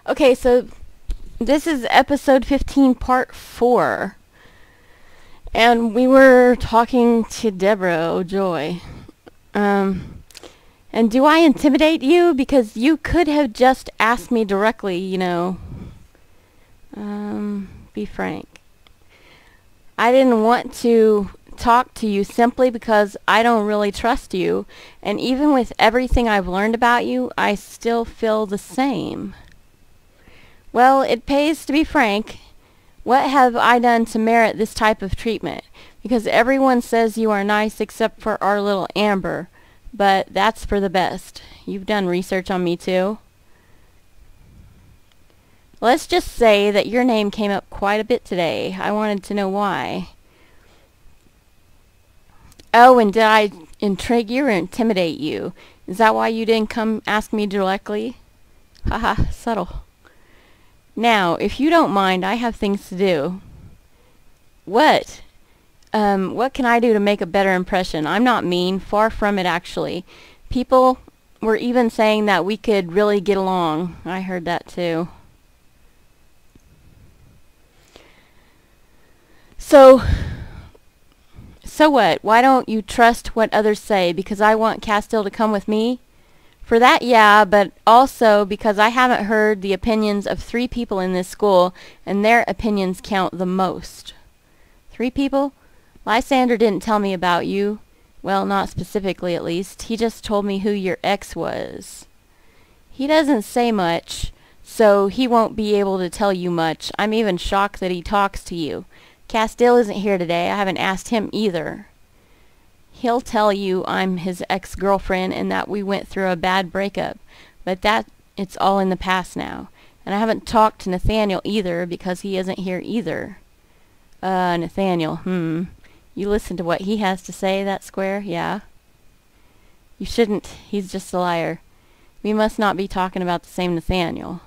Okay, so this is episode 15, part 4. And we were talking to Deborah O'Joy. And do I intimidate you? Because you could have just asked me directly, be frank. I didn't want to talk to you simply because I don't really trust you. And even with everything I've learned about you, I still feel the same. Well, it pays to be frank. What have I done to merit this type of treatment? Because everyone says you are nice except for our little Amber. But that's for the best. You've done research on me too. Let's just say that your name came up quite a bit today. I wanted to know why. Oh, and did I intrigue you or intimidate you? Is that why you didn't come ask me directly? Haha, subtle. Now, if you don't mind, I have things to do. What? What can I do to make a better impression? I'm not mean, far from it actually. People were even saying that we could really get along. I heard that too. So what? Why don't you trust what others say? Because I want Castile to come with me? For that, yeah, but also because I haven't heard the opinions of 3 people in this school, and their opinions count the most. 3 people? Lysander didn't tell me about you. Well, not specifically, at least. He just told me who your ex was. He doesn't say much, so he won't be able to tell you much. I'm even shocked that he talks to you. Castile isn't here today. I haven't asked him either. He'll tell you I'm his ex-girlfriend and that we went through a bad breakup, but that it's all in the past now. And I haven't talked to Nathaniel either because he isn't here either. Nathaniel, You listen to what he has to say, that square? Yeah. You shouldn't. He's just a liar. We must not be talking about the same Nathaniel.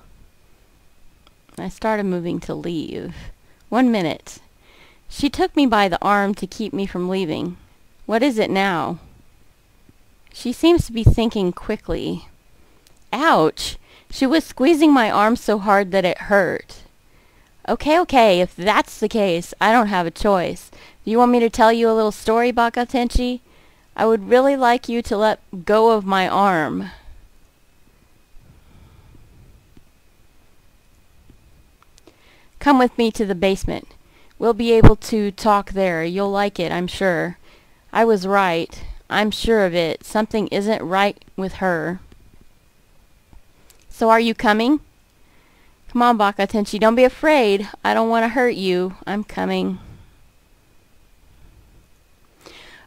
I started moving to leave. 1 minute. She took me by the arm to keep me from leaving. What is it now? She seems to be thinking quickly. Ouch! She was squeezing my arm so hard that it hurt. Okay, if that's the case, I don't have a choice. Do you want me to tell you a little story, Baka Tenchi? I would really like you to let go of my arm. Come with me to the basement. We'll be able to talk there. You'll like it, I'm sure. I was right. I'm sure of it. Something isn't right with her. So are you coming? Come on, Baka Tenchi, don't be afraid. I don't want to hurt you. I'm coming.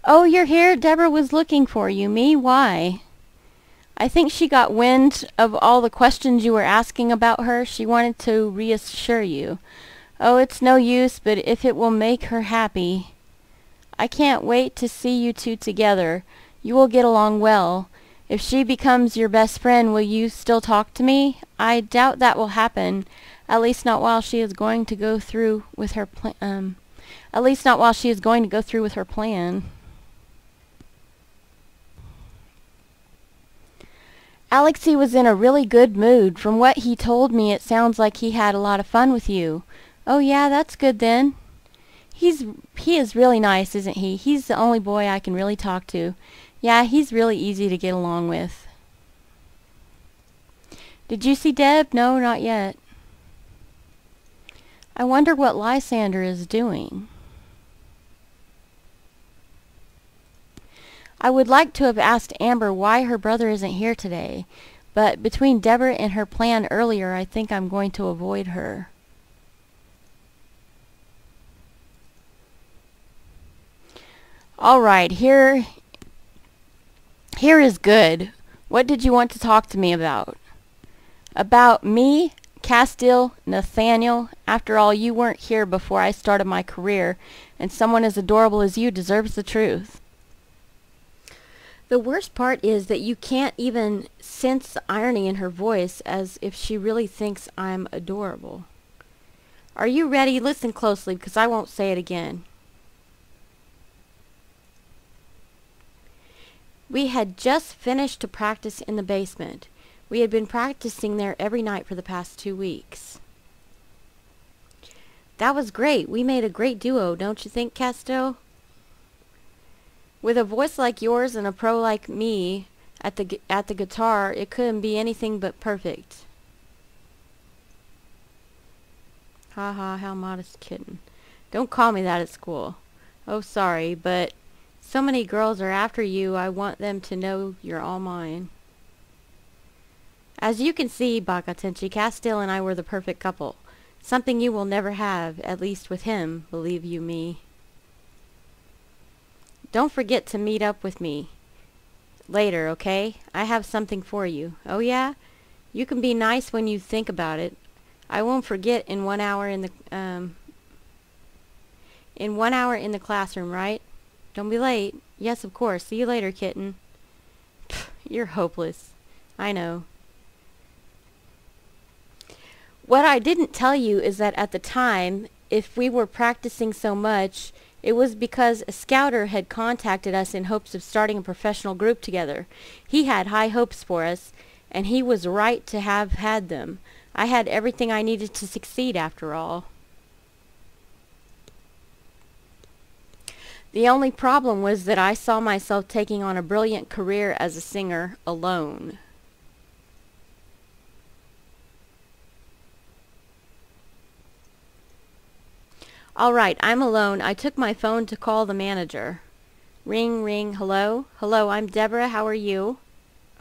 Oh, you're here? Deborah was looking for you. Me? Why? I think she got wind of all the questions you were asking about her. She wanted to reassure you. Oh, it's no use, but if it will make her happy. I can't wait to see you 2 together. You will get along well. If she becomes your best friend, will you still talk to me? I doubt that will happen. At least not while she is going to go through with her plan. Alexei was in a really good mood. From what he told me, it sounds like he had a lot of fun with you. Oh yeah, that's good then. He is really nice, isn't he? He's the only boy I can really talk to. Yeah, he's really easy to get along with. Did you see Deb? No, not yet. I wonder what Lysander is doing. I would like to have asked Amber why her brother isn't here today, but between Deborah and her plan earlier, I think I'm going to avoid her. All right, here is good. What did you want to talk to me about? About me? Castile? Nathaniel? After all, you weren't here before I started my career, and someone as adorable as you deserves the truth. The worst part is that you can't even sense the irony in her voice, as if she really thinks I'm adorable. Are you ready? Listen closely, because I won't say it again. We had just finished to practice in the basement. We had been practicing there every night for the past 2 weeks. That was great. We made a great duo, don't you think, Castile? With a voice like yours and a pro like me at the guitar, it couldn't be anything but perfect. Ha ha, how modest kitten. Don't call me that at school. Oh, sorry, but so many girls are after you, I want them to know you're all mine. As you can see, Bakatenchi, Castile and I were the perfect couple. Something you will never have, at least with him, believe you me. Don't forget to meet up with me later, okay? I have something for you. Oh yeah? You can be nice when you think about it. I won't forget in 1 hour in the classroom, right? Don't be late. Yes, of course. See you later, kitten. Pfft, you're hopeless. I know. What I didn't tell you is that at the time, if we were practicing so much, it was because a scouter had contacted us in hopes of starting a professional group together. He had high hopes for us, and he was right to have had them. I had everything I needed to succeed, after all. The only problem was that I saw myself taking on a brilliant career as a singer alone. All right, I'm alone. I took my phone to call the manager. Ring, ring, hello? Hello, I'm Deborah. How are you?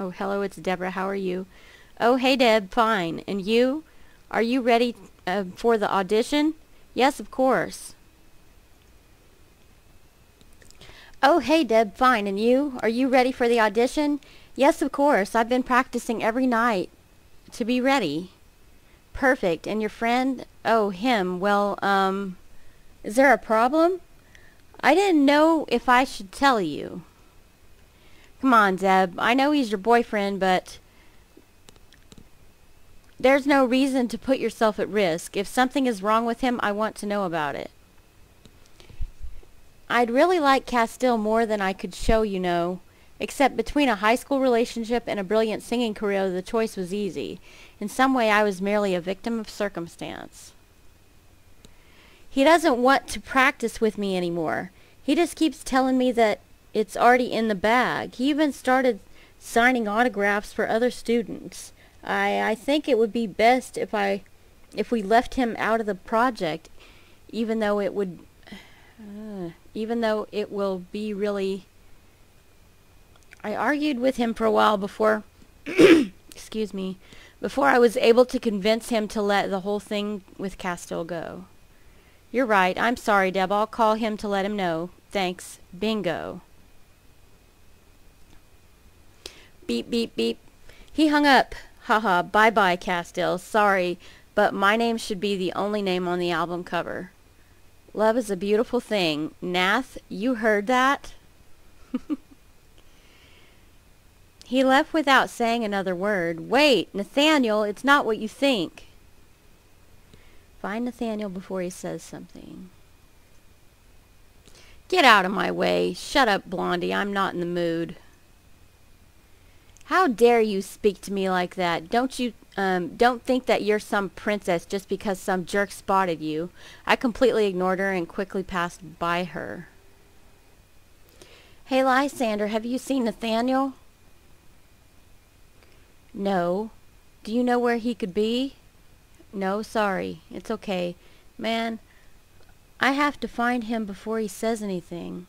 Oh, hello, it's Deborah. How are you? Oh, hey, Deb. Fine. And you? Are you ready for the audition? Yes, of course. Oh, hey, Deb. Fine. And you? Are you ready for the audition? Yes, of course. I've been practicing every night to be ready. Perfect. And your friend? Oh, him. Well, is there a problem? I didn't know if I should tell you. Come on, Deb. I know he's your boyfriend, but there's no reason to put yourself at risk. If something is wrong with him, I want to know about it. I'd really like Castile more than I could show, you know. Except between a high school relationship and a brilliant singing career, the choice was easy. In some way, I was merely a victim of circumstance. He doesn't want to practice with me anymore. He just keeps telling me that it's already in the bag. He even started signing autographs for other students. I think it would be best if we left him out of the project, even though it will be really... I argued with him for a while before excuse me, before I was able to convince him to let the whole thing with Castile go. You're right. I'm sorry, Deb. I'll call him to let him know. Thanks. Bingo. Beep, beep, beep. He hung up. Haha. Bye-bye, Castile. Sorry, but my name should be the only name on the album cover. Love is a beautiful thing. Nath, you heard that? He left without saying another word. Wait, Nathaniel, it's not what you think. Find Nathaniel before he says something. Get out of my way. Shut up, Blondie. I'm not in the mood. How dare you speak to me like that? Don't think that you're some princess just because some jerk spotted you. I completely ignored her and quickly passed by her. Hey, Lysander, have you seen Nathaniel? No. Do you know where he could be? No, sorry. It's okay. Man, I have to find him before he says anything.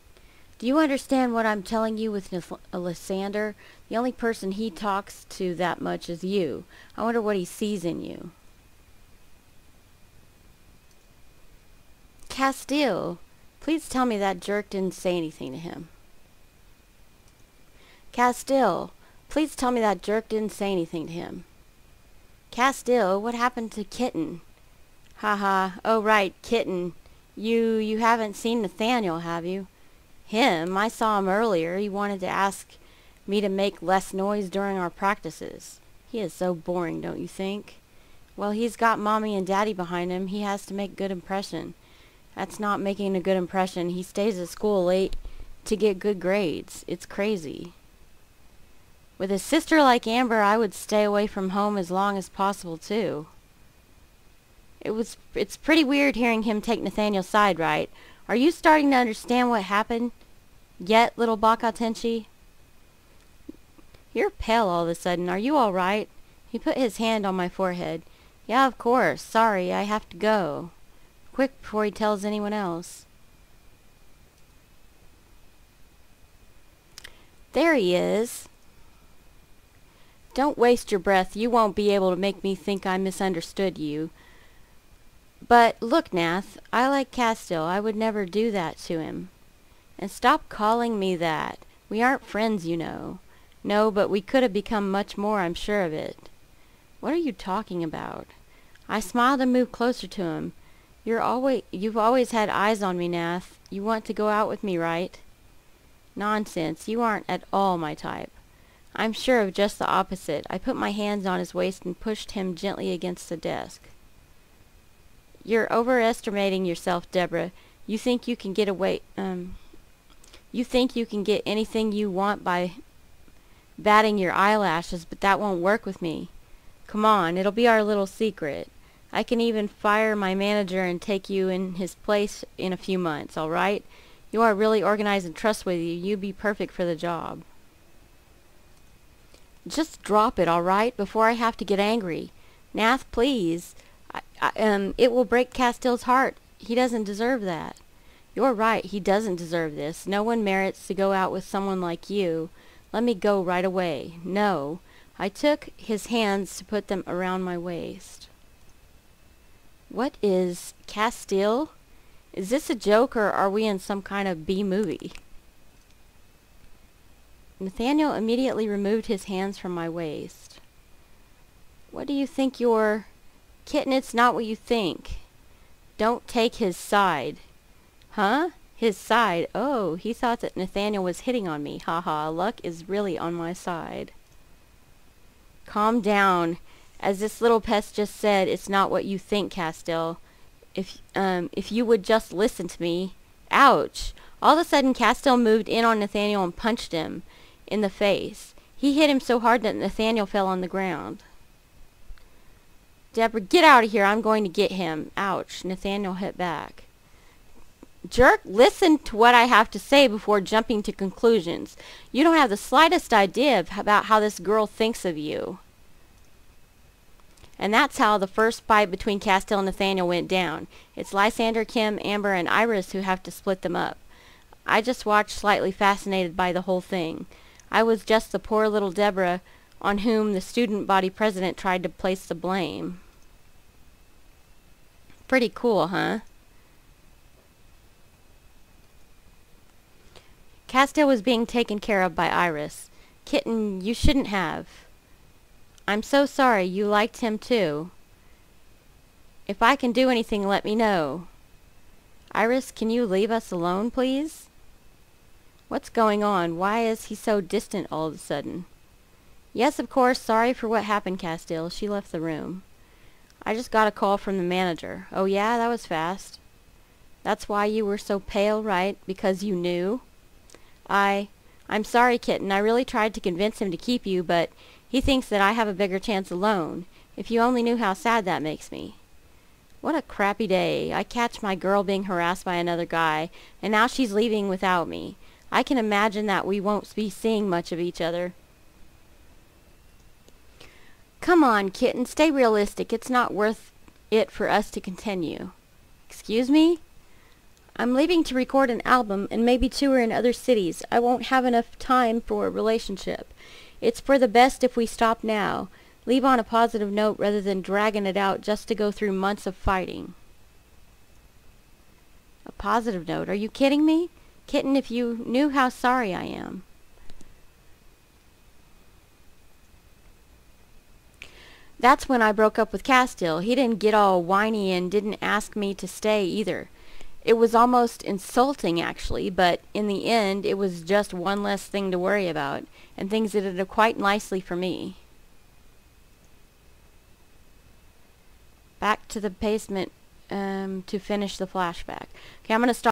Do you understand what I'm telling you with Lysander? The only person he talks to that much is you. I wonder what he sees in you. Castile, please tell me that jerk didn't say anything to him. Castile, please tell me that jerk didn't say anything to him. Castile, what happened to Kitten? Haha, oh right, Kitten. You haven't seen Nathaniel, have you? Him? I saw him earlier. He wanted to ask me to make less noise during our practices. He is so boring, don't you think? Well, he's got Mommy and Daddy behind him. He has to make good impression. That's not making a good impression. He stays at school late to get good grades. It's crazy. With a sister like Amber, I would stay away from home as long as possible, too. It's pretty weird hearing him take Nathaniel's side, right? Are you starting to understand what happened yet, little Baka Tenchi? You're pale all of a sudden. Are you all right? He put his hand on my forehead. Yeah, of course. Sorry, I have to go. Quick before he tells anyone else. There he is. Don't waste your breath. You won't be able to make me think I misunderstood you. But look, Nath, I like Castile. I would never do that to him. And stop calling me that. We aren't friends, you know. No, but we could have become much more, I'm sure of it. What are you talking about? I smiled and moved closer to him. You've always had eyes on me, Nath. You want to go out with me, right? Nonsense. You aren't at all my type. I'm sure of just the opposite. I put my hands on his waist and pushed him gently against the desk. You're overestimating yourself, Deborah. You think you can get away, you think you can get anything you want by batting your eyelashes, but that won't work with me. Come on, it'll be our little secret. I can even fire my manager and take you in his place in a few months, all right? You are really organized and trustworthy. You'd be perfect for the job. Just drop it, all right, before I have to get angry. Nath, please. It will break Castile's heart. He doesn't deserve that. You're right, he doesn't deserve this. No one merits to go out with someone like you. Let me go right away. No. I took his hands to put them around my waist. What is Castile? Is this a joke, or are we in some kind of B movie? Nathaniel immediately removed his hands from my waist. What do you think you're... Kitten, it's not what you think. Don't take his side. Huh? His side? Oh, he thought that Nathaniel was hitting on me. Haha, luck is really on my side. Calm down. As this little pest just said, it's not what you think, Castile. If you would just listen to me. Ouch! All of a sudden, Castile moved in on Nathaniel and punched him in the face. He hit him so hard that Nathaniel fell on the ground. Deborah, get out of here. I'm going to get him. Ouch. Nathaniel hit back. Jerk, listen to what I have to say before jumping to conclusions. You don't have the slightest idea about how this girl thinks of you. And that's how the first fight between Castile and Nathaniel went down. It's Lysander, Kim, Amber, and Iris who have to split them up. I just watched, slightly fascinated by the whole thing. I was just the poor little Deborah on whom the student body president tried to place the blame. Pretty cool, huh? Castile was being taken care of by Iris. Kitten, you shouldn't have. I'm so sorry. You liked him too. If I can do anything, let me know. Iris, can you leave us alone, please? What's going on? Why is he so distant all of a sudden? Yes, of course. Sorry for what happened, Castile. She left the room. I just got a call from the manager. Oh yeah, that was fast. That's why you were so pale, right? Because you knew? I'm sorry, Kitten. I really tried to convince him to keep you, but he thinks that I have a bigger chance alone. If you only knew how sad that makes me. What a crappy day. I catch my girl being harassed by another guy, and now she's leaving without me. I can imagine that we won't be seeing much of each other. Come on, Kitten. Stay realistic. It's not worth it for us to continue. Excuse me? I'm leaving to record an album and maybe tour in other cities. I won't have enough time for a relationship. It's for the best if we stop now. Leave on a positive note rather than dragging it out just to go through months of fighting. A positive note? Are you kidding me? Kitten, if you knew how sorry I am. That's when I broke up with Castile. He didn't get all whiny and didn't ask me to stay either. It was almost insulting, actually, but in the end, it was just one less thing to worry about, and things ended quite nicely for me. Back to the basement to finish the flashback. Okay, I'm going to stop.